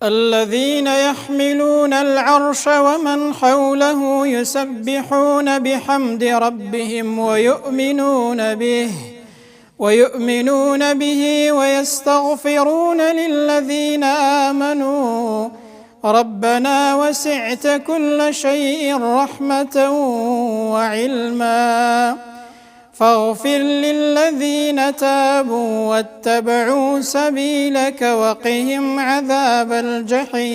الذين يحملون العرش ومن حوله يسبحون بحمد ربهم ويؤمنون به ويستغفرون للذين آمنوا ربنا وسعت كل شيء رحمة وعلما فاغفر للذين تابوا واتبعوا سبيلك وقهم عذاب الجحيم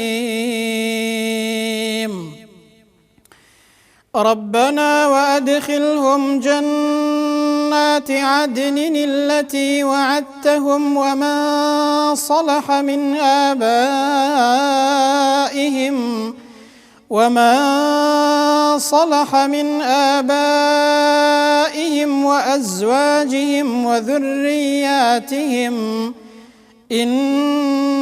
ربنا وأدخلهم جنات عدن التي وعدتهم ومن صلح من آبائهم وأزواجهم وذرياتهم إنك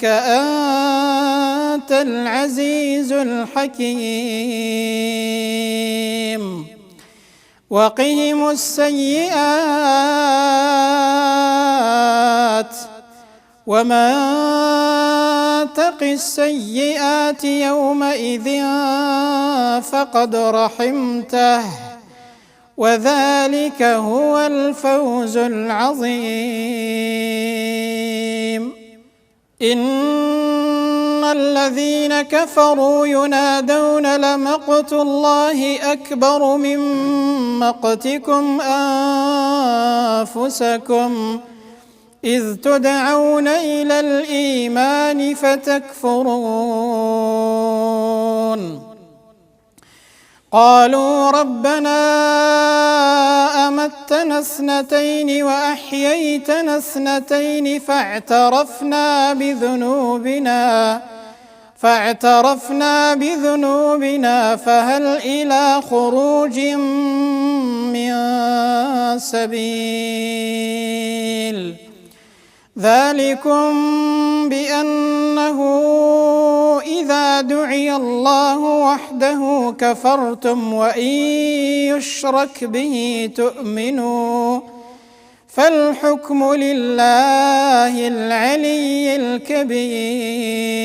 أنت العزيز الحكيم وقهم السيئات ومن تق السيئات يومئذ فقد رحمته وذلك هو الفوز العظيم إن الذين كفروا ينادون لمقت الله أكبر من مقتكم أنفسكم إذ تدعون إلى الإيمان فتكفرون قالوا ربنا أمتنا اثنتين وأحييتنا اثنتين فاعترفنا بذنوبنا فهل إلى خروج من سبيل ذلكم بأنه إذا دعي الله وحده كفرتم وإن يشرك به تؤمنوا فالحكم لله العلي الكبير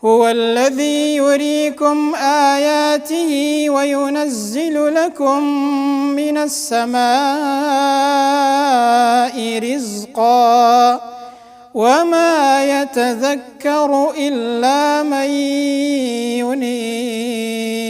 هو الذي يريكم آياته وينزل لكم من السماء رزقا وما يتذكر إلا من ينيب